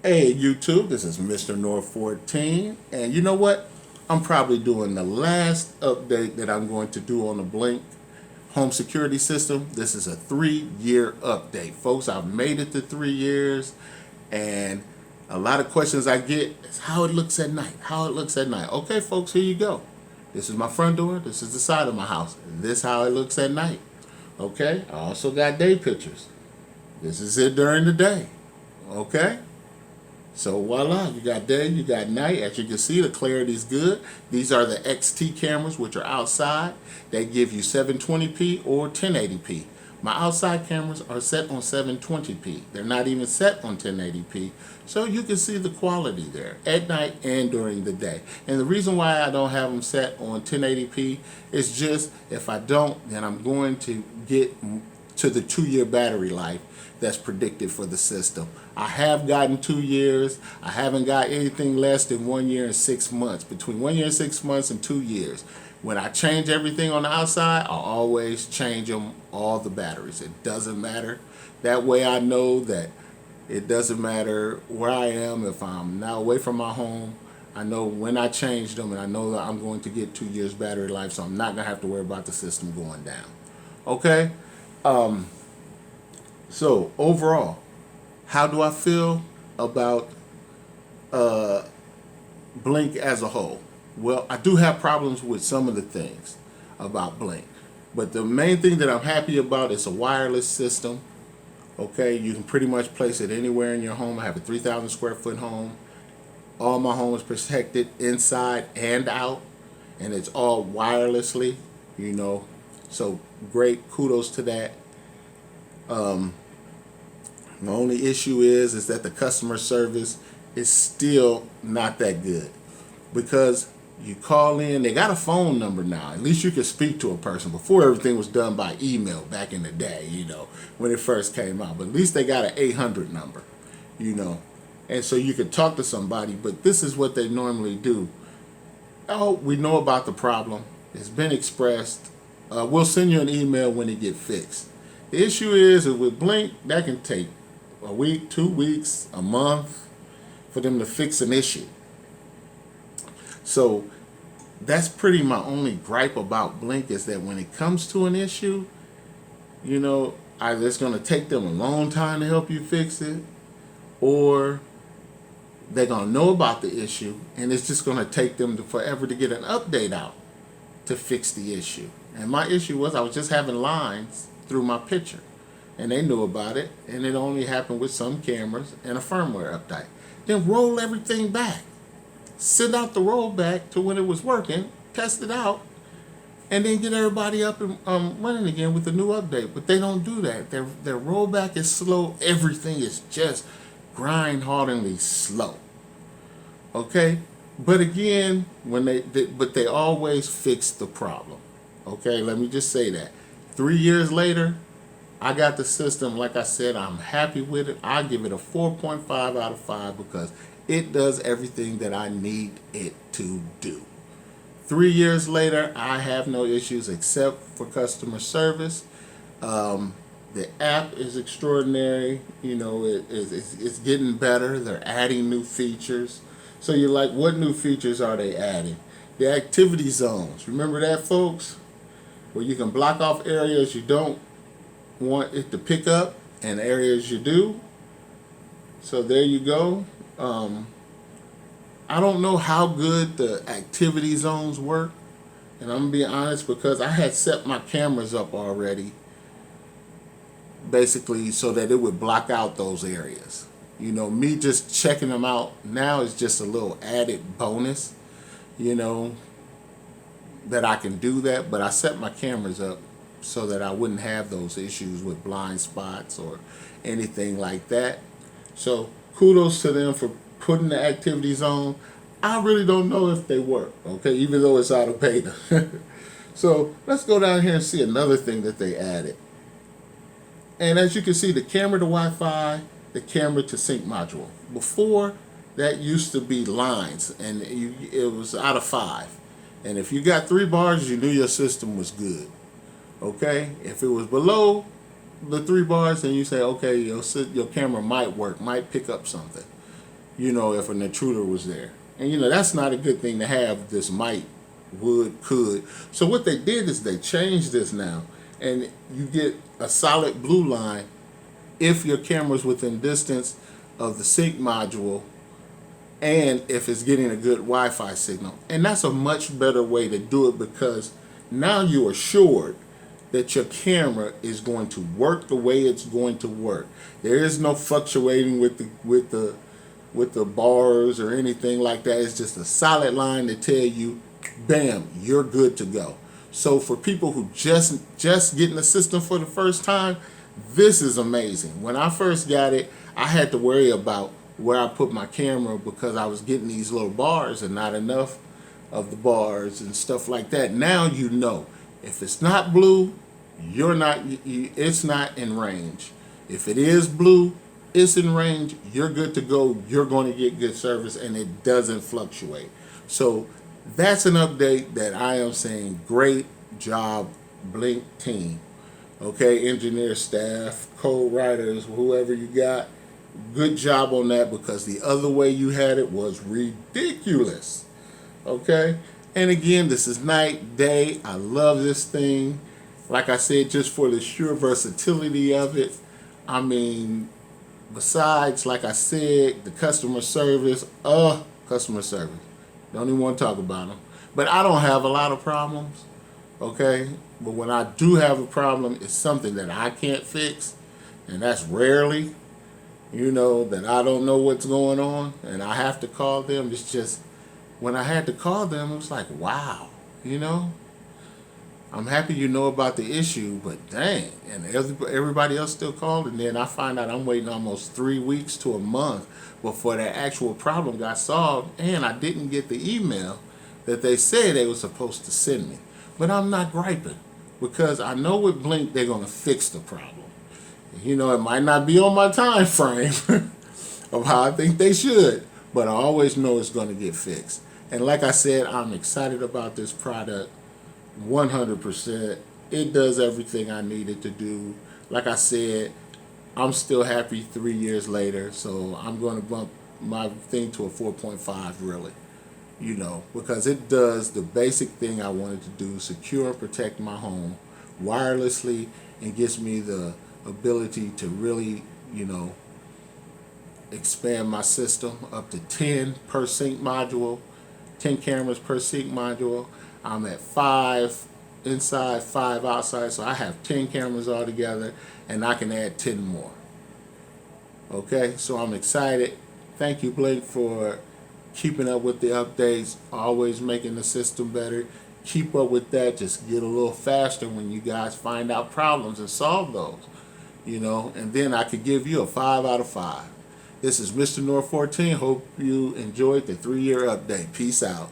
Hey YouTube, this is Mr. North 14, and you know what? I'm probably doing the last update that I'm going to do on the Blink home security system. This is a 3-year update. Folks, I've made it to 3 years, and a lot of questions I get is how it looks at night, how it looks at night. Okay, folks, here you go. This is my front door, this is the side of my house. This is how it looks at night. Okay, I also got day pictures. This is it during the day. Okay? So voila, you got day, you got night. As you can see, the clarity is good. These are the XT cameras, which are outside. They give you 720p or 1080p. My outside cameras are set on 720p. They're not even set on 1080p. So you can see the quality there at night and during the day. And the reason why I don't have them set on 1080p is just if I don't, then I'm going to get to the 2-year battery life that's predicted for the system. I have gotten 2 years. I haven't got anything less than 1 year and 6 months. Between 1 year and 6 months and 2 years. When I change everything on the outside, I always change them all the batteries. It doesn't matter. That way I know that it doesn't matter where I am. If I'm now away from my home, I know when I change them, and I know that I'm going to get 2 years battery life, so I'm not going to have to worry about the system going down. Okay? So overall, how do I feel about Blink as a whole? Well, I do have problems with some of the things about Blink, but the main thing that I'm happy about is a wireless system. Okay, you can pretty much place it anywhere in your home. I have a 3,000 square foot home. All my home is protected inside and out, and it's all wirelessly, you know. So great, kudos to that. The only issue is that the customer service is still not that good, because you call in, they got a phone number now. At least you could speak to a person. Before, everything was done by email back in the day, you know, when it first came out. But at least they got an 800 number, you know. And so you could talk to somebody, but this is what they normally do. Oh, we know about the problem. It's been expressed. We'll send you an email when it gets fixed. The issue is that with Blink, that can take a week, 2 weeks, a month for them to fix an issue. So that's pretty my only gripe about Blink, is that when it comes to an issue, you know, either it's going to take them a long time to help you fix it, or they're going to know about the issue and it's just going to take them forever to get an update out to fix the issue. And my issue was I was just having lines through my picture, and they knew about it, and it only happened with some cameras and a firmware update. Then roll everything back. Send out the rollback to when it was working, test it out, and then get everybody up and running again with the new update. But they don't do that. Their rollback is slow. Everything is just grind-hardeningly slow. Okay? But again, but they always fix the problem. Okay? Let me just say that. 3 years later, I got the system. Like I said, I'm happy with it. I give it a 4.5 out of 5 because it does everything that I need it to do. 3 years later, I have no issues except for customer service. The app is extraordinary. You know, it's getting better. They're adding new features. So you're like, what new features are they adding? The activity zones. Remember that, folks? Where you can block off areas you don't want it to pick up and areas you do. So there you go. I don't know how good the activity zones work, and I'm gonna be honest, because I had set my cameras up already basically so that it would block out those areas. You know, me just checking them out now is just a little added bonus, you know, that I can do that. But I set my cameras up so that I wouldn't have those issues with blind spots or anything like that. So kudos to them for putting the activities on. I really don't know if they work, okay, even though it's out of beta. So let's go down here and see another thing that they added. And as you can see, the camera to Wi-Fi, the camera to sync module. Before, that used to be lines, and it was out of 5. And if you got 3 bars, you knew your system was good. Okay? If it was below the 3 bars, then you say, okay, your camera might work, might pick up something. if an intruder was there. And that's not a good thing to have, this might, would, could. So what they did is they changed this now, and you get a solid blue line if your camera's within distance of the sync module and if it's getting a good Wi-Fi signal. And that's a much better way to do it, because now you're assured that your camera is going to work the way it's going to work. There is no fluctuating with the bars or anything like that. It's just a solid line to tell you, bam, you're good to go. So for people who just getting the system for the first time, this is amazing. When I first got it, I had to worry about where I put my camera because I was getting these little bars and not enough of the bars and stuff like that. Now if it's not blue, it's not in range. If it is blue, it's in range, you're good to go, you're going to get good service, and it doesn't fluctuate. So that's an update that I am saying, great job, Blink team. Okay, engineer staff, code writers, whoever you got, good job on that, because the other way you had it was ridiculous. Okay, and again, this is night, day. I love this thing. Like I said, just for the sheer versatility of it. I mean, besides, like I said, the customer service, don't even want to talk about them. But I don't have a lot of problems, okay? But when I do have a problem, it's something that I can't fix, and that's rarely, that I don't know what's going on, and I have to call them. It's just, when I had to call them, it was like, wow, I'm happy about the issue, but dang, and everybody else still called, and then I find out I'm waiting almost 3 weeks to a month before that actual problem got solved, and I didn't get the email that they said they were supposed to send me. But I'm not griping, because I know with Blink they're going to fix the problem. It might not be on my time frame of how I think they should, but I always know it's going to get fixed. And like I said, I'm excited about this product. 100%. It does everything I need it to do. Like I said, I'm still happy 3 years later, so I'm going to bump my thing to a 4.5 really, because it does the basic thing I wanted to do, secure and protect my home wirelessly, and gives me the ability to really, expand my system up to 10 per sync module, 10 cameras per sync module. I'm at 5 inside, 5 outside, so I have 10 cameras altogether, and I can add 10 more. Okay, so I'm excited. Thank you, Blink, for keeping up with the updates, always making the system better. Keep up with that. Just get a little faster when you guys find out problems and solve those, and then I could give you a 5 out of 5. This is Mr. North 14. Hope you enjoyed the 3-year update. Peace out.